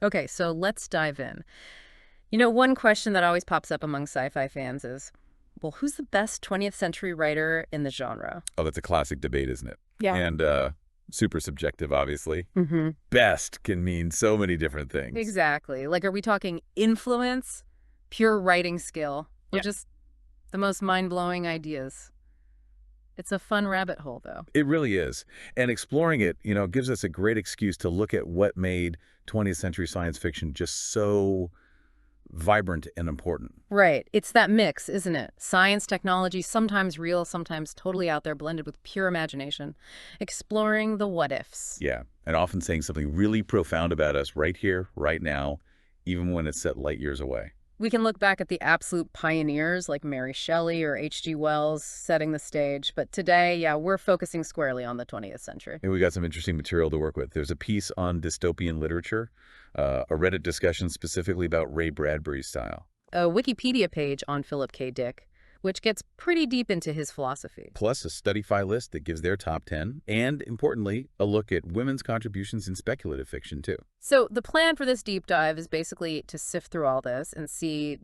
Okay, so let's dive in. One question that always pops up among sci-fi fans is, well, who's the best 20th century writer in the genre? Oh, that's a classic debate, isn't it? Yeah. And super subjective, obviously. Mm-hmm. Best can mean so many different things. Exactly. Like, are we talking influence, pure writing skill, or Yeah. just the most mind-blowing ideas? It's a fun rabbit hole, though. It really is. And exploring it, gives us a great excuse to look at what made 20th century science fiction just so vibrant and important. Right. It's that mix, isn't it? Science, technology, sometimes real, sometimes totally out there, blended with pure imagination. Exploring the what-ifs. Yeah. And often saying something really profound about us right here, right now, even when it's set light years away. We can look back at the absolute pioneers like Mary Shelley or H.G. Wells setting the stage, but today, yeah, we're focusing squarely on the 20th century. And we got some interesting material to work with. There's a piece on dystopian literature, a Reddit discussion specifically about Ray Bradbury's style, A Wikipedia page on Philip K. Dick, which gets pretty deep into his philosophy. plus a Studify list that gives their top 10, and importantly, a look at women's contributions in speculative fiction, too. So the plan for this deep dive is basically to sift through all this and see,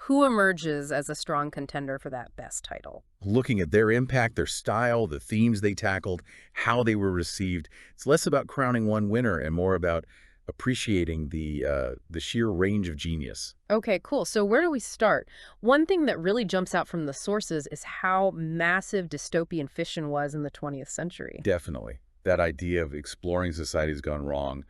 who emerges as a strong contender for that best title. Looking at their impact, their style, the themes they tackled, how they were received. It's less about crowning one winner and more about appreciating the sheer range of genius. Okay, cool. So where do we start? One thing that really jumps out from the sources is how massive dystopian fiction was in the 20th century. Definitely. That idea of exploring societies gone wrong,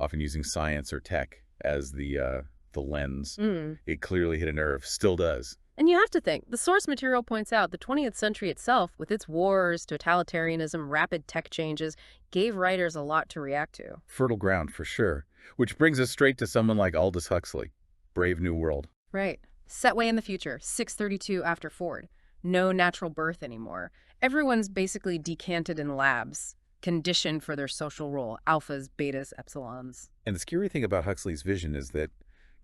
often using science or tech as the lens, Mm. it clearly hit a nerve, still does. And you have to think, the source material points out the 20th century itself, with its wars, totalitarianism, rapid tech changes, gave writers a lot to react to. Fertile ground for sure. Which brings us straight to someone like Aldous Huxley, Brave New World. Right. Set way in the future, 632 after Ford. No natural birth anymore. Everyone's basically decanted in labs, conditioned for their social role, alphas, betas, epsilons. And the scary thing about Huxley's vision is that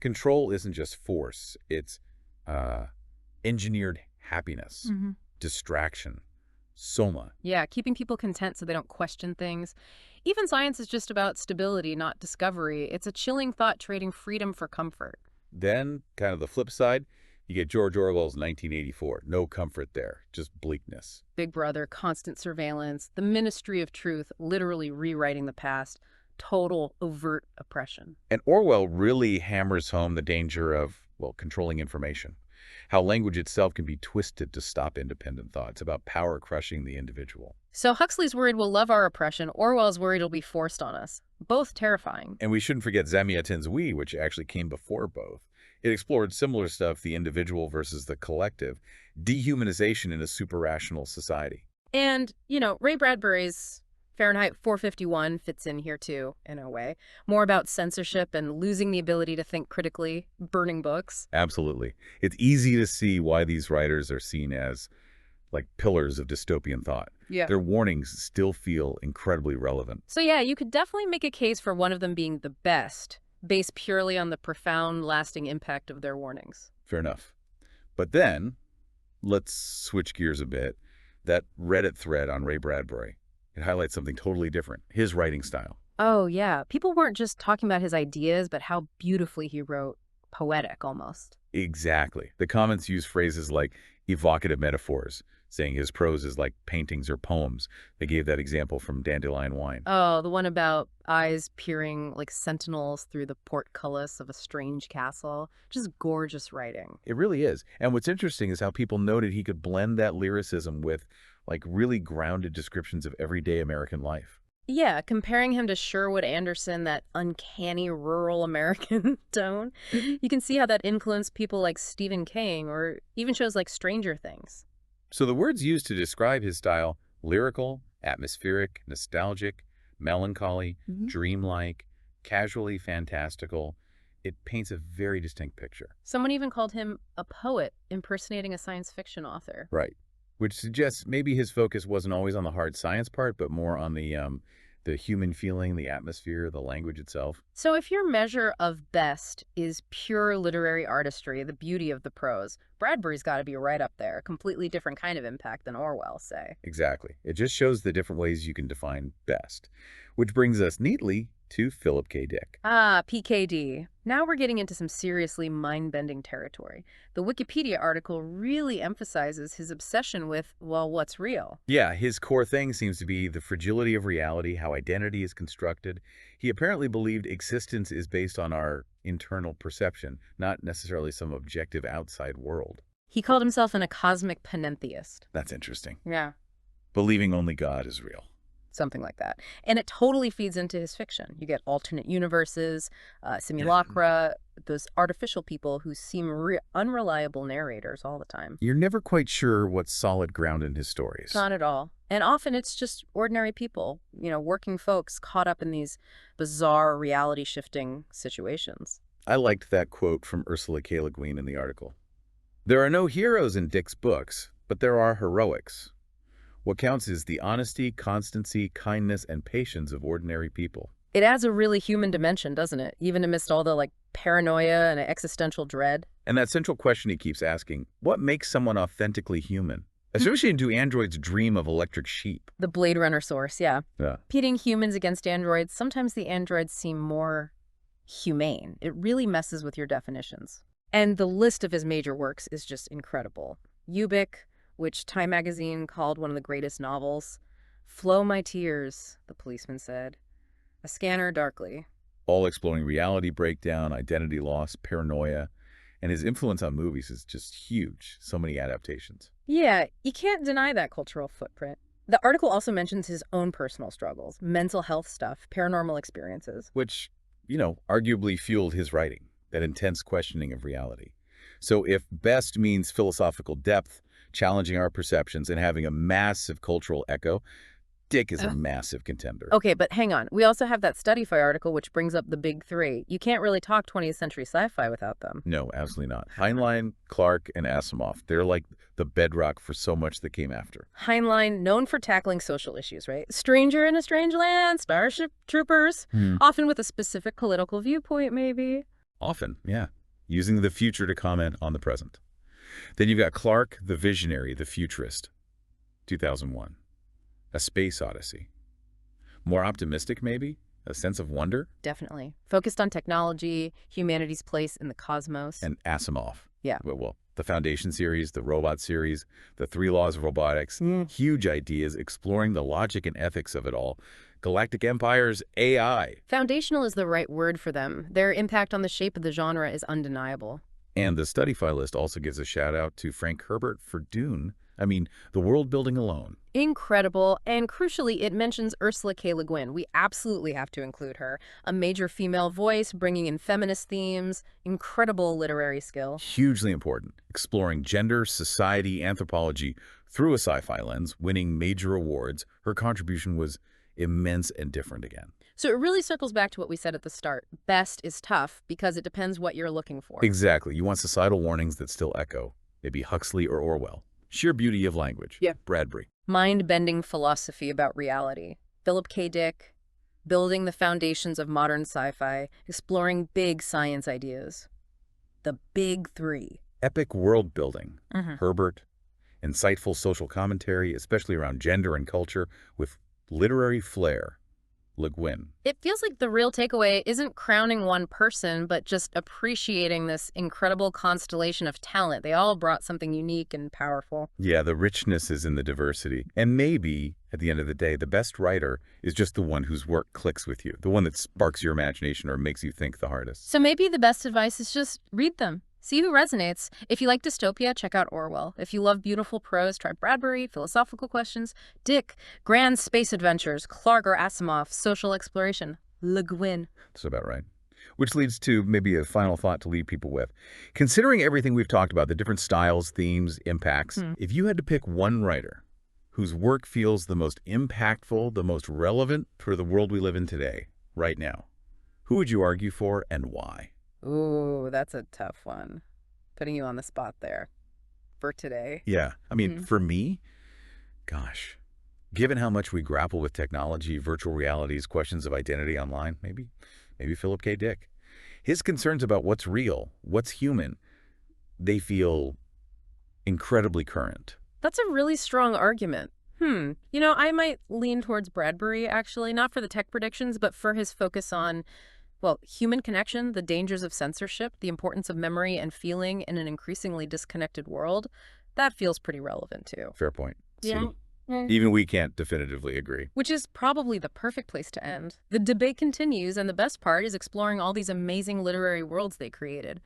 control isn't just force, it's uh, engineered happiness, distraction, soma. Yeah, keeping people content so they don't question things. Even science is just about stability, not discovery. It's a chilling thought trading freedom for comfort. Then, kind of the flip side, you get George Orwell's 1984. No comfort there, just bleakness. Big Brother, constant surveillance, the ministry of truth, literally rewriting the past, total overt oppression. And Orwell really hammers home the danger of, well, controlling information. How language itself can be twisted to stop independent thought. It's about power crushing the individual. So Huxley's worried we'll love our oppression, Orwell's worried it'll be forced on us. Both terrifying. And we shouldn't forget Zamiatin's We, which actually came before both. It explored similar stuff, the individual versus the collective, dehumanization in a super-rational society. And, Ray Bradbury's Fahrenheit 451 fits in here too, in a way. More about censorship and losing the ability to think critically, burning books. Absolutely. It's easy to see why these writers are seen as like pillars of dystopian thought. Yeah. Their warnings still feel incredibly relevant. So yeah, you could definitely make a case for one of them being the best, based purely on the profound, lasting impact of their warnings. Fair enough. But then, let's switch gears a bit. That Reddit thread on Ray Bradbury, it highlights something totally different, his writing style. Oh yeah, people weren't just talking about his ideas, but how beautifully he wrote. Poetic, almost. Exactly. The comments use phrases like evocative metaphors, saying his prose is like paintings or poems. They gave that example from Dandelion Wine. Oh, the one about eyes peering like sentinels through the portcullis of a strange castle. Just gorgeous writing. It really is. And what's interesting is how people noted he could blend that lyricism with like really grounded descriptions of everyday American life. Yeah, comparing him to Sherwood Anderson, that uncanny rural American tone, you can see how that influenced people like Stephen King or even shows like Stranger Things. So the words used to describe his style, lyrical, atmospheric, nostalgic, melancholy, dreamlike, casually fantastical, it paints a very distinct picture. Someone even called him a poet impersonating a science fiction author. Right. Which suggests maybe his focus wasn't always on the hard science part, but more on the human feeling, the atmosphere, the language itself. So if your measure of best is pure literary artistry, the beauty of the prose, Bradbury's got to be right up there. A completely different kind of impact than Orwell, say. Exactly. It just shows the different ways you can define best. Which brings us neatly to Philip K. Dick. Ah, PKD. Now we're getting into some seriously mind-bending territory. The Wikipedia article really emphasizes his obsession with, well, what's real? Yeah, his core thing seems to be the fragility of reality, how identity is constructed. He apparently believed existence is based on our internal perception, not necessarily some objective outside world. He called himself a cosmic panentheist. That's interesting. Yeah. Believing only God is real. Something like that. And it totally feeds into his fiction. You get alternate universes, simulacra, those artificial people who seem unreliable narrators all the time. You're never quite sure what's solid ground in his stories. Not at all. And often it's just ordinary people, working folks caught up in these bizarre reality-shifting situations. I liked that quote from Ursula K. Le Guin in the article. There are no heroes in Dick's books, but there are heroics. What counts is the honesty, constancy, kindness, and patience of ordinary people. It adds a really human dimension, doesn't it? Even amidst all the, paranoia and existential dread. And that central question he keeps asking, what makes someone authentically human? Especially do androids dream of electric sheep? The Blade Runner source, yeah. Yeah. Pitting humans against androids, sometimes the androids seem more humane. It really messes with your definitions. And the list of his major works is just incredible. Ubik, which Time magazine called one of the greatest novels. Flow My Tears, the policeman said. A Scanner Darkly. All exploring reality breakdown, identity loss, paranoia, and his influence on movies is just huge. So many adaptations. Yeah, you can't deny that cultural footprint. The article also mentions his own personal struggles, mental health stuff, paranormal experiences. Which, arguably fueled his writing, that intense questioning of reality. So if best means philosophical depth, challenging our perceptions, and having a massive cultural echo, Dick is a massive contender. Okay, but hang on. We also have that Studyfy article, which brings up the big three. You can't really talk 20th century sci-fi without them. No, absolutely not. Heinlein, Clarke, and Asimov, they're like the bedrock for so much that came after. Heinlein, known for tackling social issues, right? Stranger in a Strange Land, Starship Troopers, often with a specific political viewpoint, maybe. Often, yeah. Using the future to comment on the present. Then you've got Clarke, the visionary, the futurist. 2001. A Space Odyssey. More optimistic, maybe? A sense of wonder? Definitely. Focused on technology, humanity's place in the cosmos. And Asimov. Yeah. Well, the Foundation series, the Robot series, the Three Laws of Robotics. Huge ideas exploring the logic and ethics of it all. Galactic empires, AI. Foundational is the right word for them. Their impact on the shape of the genre is undeniable. And the Studyfy list also gives a shout out to Frank Herbert for Dune. I mean, the world building alone. Incredible. And crucially, it mentions Ursula K. Le Guin. We absolutely have to include her. A major female voice, bringing in feminist themes, incredible literary skill. Hugely important. Exploring gender, society, anthropology through a sci-fi lens, winning major awards. Her contribution was immense and different again. So it really circles back to what we said at the start. Best is tough because it depends what you're looking for. Exactly. You want societal warnings that still echo. Maybe Huxley or Orwell. Sheer beauty of language. Yeah. Bradbury. Mind-bending philosophy about reality. Philip K. Dick, building the foundations of modern sci-fi, exploring big science ideas. The big three. Epic world building. Herbert. Insightful social commentary, especially around gender and culture, with literary flair. Le Guin. It feels like the real takeaway isn't crowning one person, but just appreciating this incredible constellation of talent. They all brought something unique and powerful. Yeah, the richness is in the diversity. And maybe, at the end of the day, the best writer is just the one whose work clicks with you, the one that sparks your imagination or makes you think the hardest. So maybe the best advice is just read them. See who resonates. If you like dystopia, check out Orwell. If you love beautiful prose, try Bradbury, philosophical questions, Dick, grand space adventures, Clarke or Asimov, social exploration, Le Guin. That's about right. Which leads to maybe a final thought to leave people with. Considering everything we've talked about, the different styles, themes, impacts, if you had to pick one writer whose work feels the most impactful, the most relevant for the world we live in today, right now, who would you argue for and why? Ooh, that's a tough one. Putting you on the spot there. For today. Yeah. I mean, for me, gosh, given how much we grapple with technology, virtual realities, questions of identity online, maybe Philip K. Dick. His concerns about what's real, what's human, they feel incredibly current. That's a really strong argument. I might lean towards Bradbury, actually, not for the tech predictions, but for his focus on, well, human connection, the dangers of censorship, the importance of memory and feeling in an increasingly disconnected world. That feels pretty relevant, too. Fair point. Yeah. See, even we can't definitively agree. Which is probably the perfect place to end. The debate continues, and the best part is exploring all these amazing literary worlds they created.